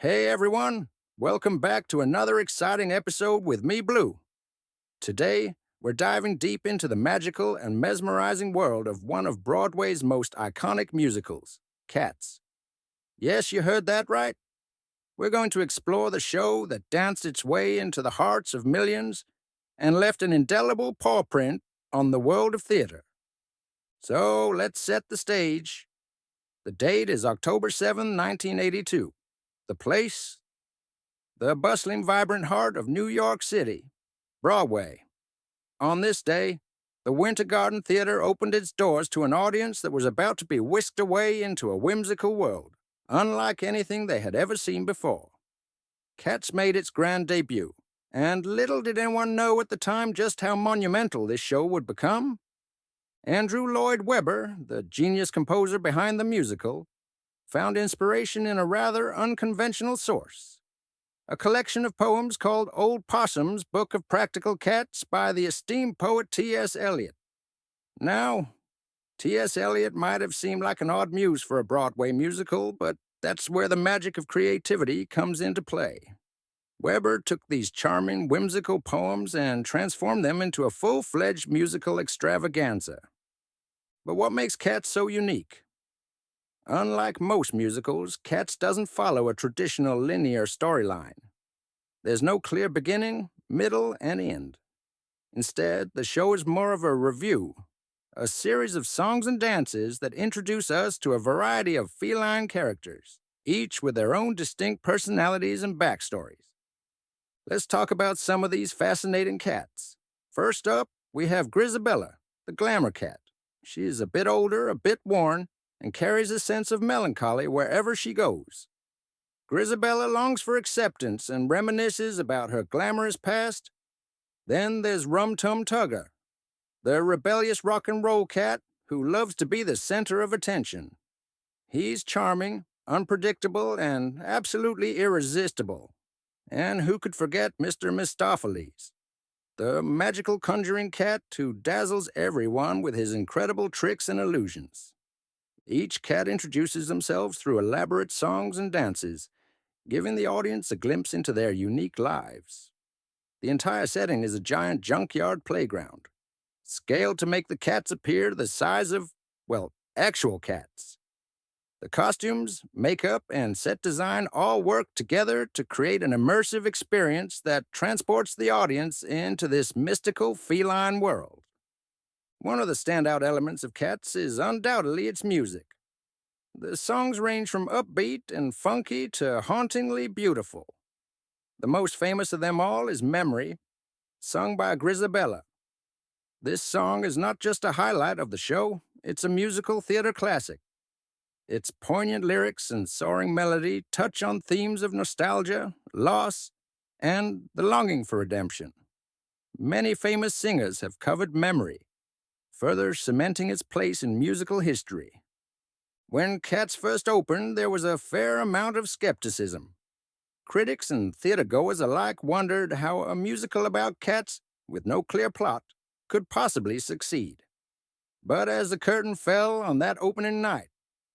Hey everyone, welcome back to another exciting episode with me, Blue. Today, we're diving deep into the magical and mesmerizing world of one of Broadway's most iconic musicals, Cats. Yes, you heard that right. We're going to explore the show that danced its way into the hearts of millions and left an indelible paw print on the world of theater. So let's set the stage. The date is October 7, 1982. The place, the bustling, vibrant heart of New York City, Broadway. On this day, the Winter Garden Theater opened its doors to an audience that was about to be whisked away into a whimsical world, unlike anything they had ever seen before. Cats made its grand debut, and little did anyone know at the time just how monumental this show would become. Andrew Lloyd Webber, the genius composer behind the musical, found inspiration in a rather unconventional source. A collection of poems called Old Possum's Book of Practical Cats by the esteemed poet T.S. Eliot. Now, T.S. Eliot might have seemed like an odd muse for a Broadway musical, but that's where the magic of creativity comes into play. Weber took these charming, whimsical poems and transformed them into a full-fledged musical extravaganza. But what makes Cats so unique? Unlike most musicals, Cats doesn't follow a traditional linear storyline. There's no clear beginning, middle, and end. Instead, the show is more of a review, a series of songs and dances that introduce us to a variety of feline characters, each with their own distinct personalities and backstories. Let's talk about some of these fascinating cats. First up, we have Grisabella, the glamour cat. She is a bit older, a bit worn, and carries a sense of melancholy wherever she goes. Grisabella longs for acceptance and reminisces about her glamorous past. Then there's Rum Tum Tugger, the rebellious rock and roll cat who loves to be the center of attention. He's charming, unpredictable, and absolutely irresistible. And who could forget Mr. Mistopheles, the magical conjuring cat who dazzles everyone with his incredible tricks and illusions. Each cat introduces themselves through elaborate songs and dances, giving the audience a glimpse into their unique lives. The entire setting is a giant junkyard playground, scaled to make the cats appear the size of, well, actual cats. The costumes, makeup, and set design all work together to create an immersive experience that transports the audience into this mystical feline world. One of the standout elements of Cats is undoubtedly its music. The songs range from upbeat and funky to hauntingly beautiful. The most famous of them all is Memory, sung by Grisabella. This song is not just a highlight of the show, it's a musical theater classic. Its poignant lyrics and soaring melody touch on themes of nostalgia, loss, and the longing for redemption. Many famous singers have covered Memory, further cementing its place in musical history. When Cats first opened, there was a fair amount of skepticism. Critics and theatergoers alike wondered how a musical about cats, with no clear plot, could possibly succeed. But as the curtain fell on that opening night,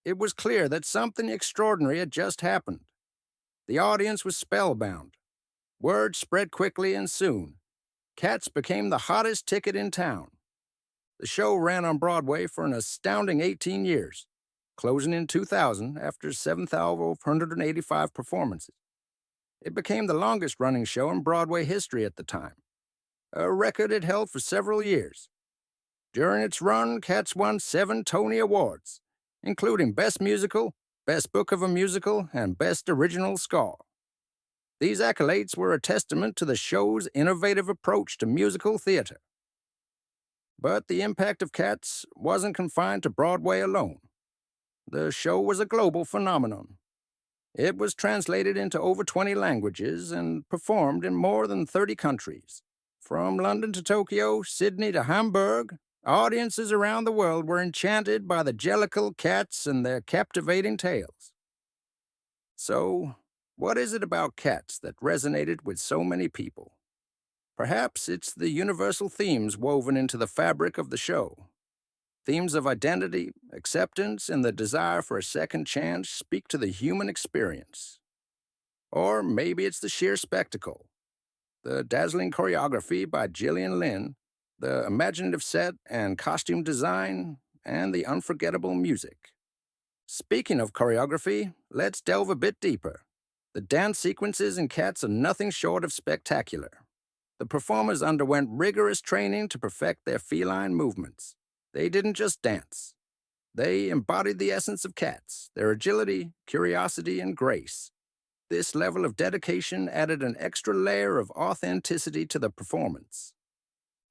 it was clear that something extraordinary had just happened. The audience was spellbound. Word spread quickly, and soon, Cats became the hottest ticket in town. The show ran on Broadway for an astounding 18 years, closing in 2000 after 7,185 performances. It became the longest-running show in Broadway history at the time, a record it held for several years. During its run, Cats won 7 Tony Awards, including Best Musical, Best Book of a Musical, and Best Original Score. These accolades were a testament to the show's innovative approach to musical theater. But the impact of Cats wasn't confined to Broadway alone. The show was a global phenomenon. It was translated into over 20 languages and performed in more than 30 countries. From London to Tokyo, Sydney to Hamburg, audiences around the world were enchanted by the jellicle cats and their captivating tales. So, what is it about cats that resonated with so many people? Perhaps it's the universal themes woven into the fabric of the show. Themes of identity, acceptance, and the desire for a second chance speak to the human experience. Or maybe it's the sheer spectacle, the dazzling choreography by Gillian Lynn, the imaginative set and costume design, and the unforgettable music. Speaking of choreography, let's delve a bit deeper. The dance sequences in Cats are nothing short of spectacular. The performers underwent rigorous training to perfect their feline movements. They didn't just dance. They embodied the essence of Cats, their agility, curiosity, and grace. This level of dedication added an extra layer of authenticity to the performance.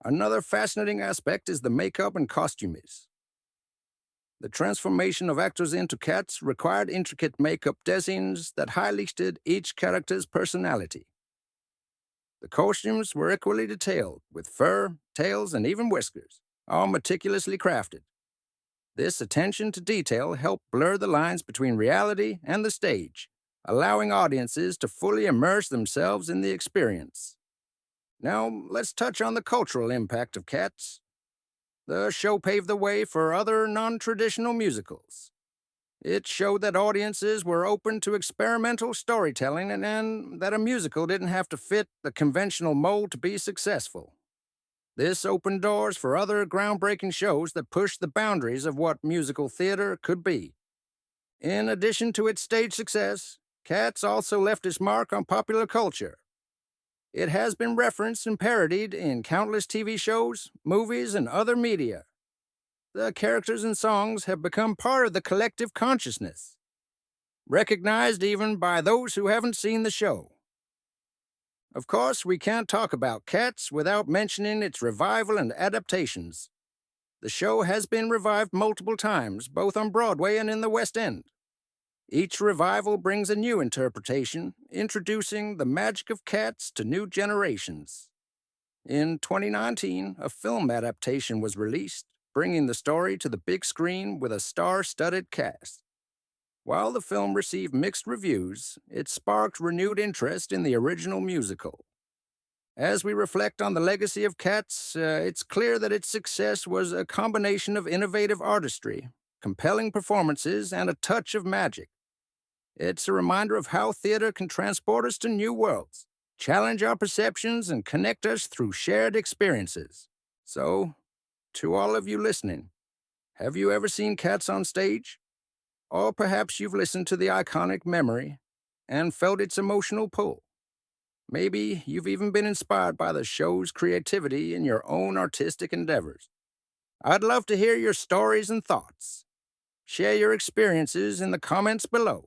Another fascinating aspect is the makeup and costumes. The transformation of actors into cats required intricate makeup designs that highlighted each character's personality. The costumes were equally detailed, with fur, tails, and even whiskers, all meticulously crafted. This attention to detail helped blur the lines between reality and the stage, allowing audiences to fully immerse themselves in the experience. Now, let's touch on the cultural impact of Cats. The show paved the way for other non-traditional musicals. It showed that audiences were open to experimental storytelling and that a musical didn't have to fit the conventional mold to be successful. This opened doors for other groundbreaking shows that pushed the boundaries of what musical theater could be. In addition to its stage success, Cats also left its mark on popular culture. It has been referenced and parodied in countless TV shows, movies, and other media. The characters and songs have become part of the collective consciousness, recognized even by those who haven't seen the show. Of course, we can't talk about Cats without mentioning its revival and adaptations. The show has been revived multiple times, both on Broadway and in the West End. Each revival brings a new interpretation, introducing the magic of Cats to new generations. In 2019, a film adaptation was released, bringing the story to the big screen with a star-studded cast. While the film received mixed reviews, it sparked renewed interest in the original musical. As we reflect on the legacy of Cats, it's clear that its success was a combination of innovative artistry, compelling performances, and a touch of magic. It's a reminder of how theater can transport us to new worlds, challenge our perceptions, and connect us through shared experiences. So, to all of you listening, have you ever seen Cats on stage? Or perhaps you've listened to the iconic memory and felt its emotional pull. Maybe you've even been inspired by the show's creativity in your own artistic endeavors. I'd love to hear your stories and thoughts. Share your experiences in the comments below.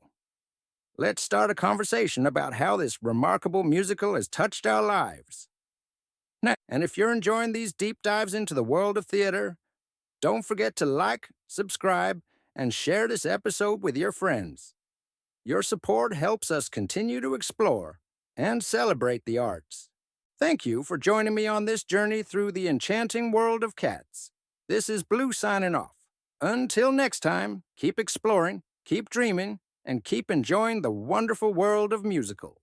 Let's start a conversation about how this remarkable musical has touched our lives. And if you're enjoying these deep dives into the world of theater, don't forget to like, subscribe, and share this episode with your friends. Your support helps us continue to explore and celebrate the arts. Thank you for joining me on this journey through the enchanting world of Cats. This is Blue signing off. Until next time, keep exploring, keep dreaming, and keep enjoying the wonderful world of musical.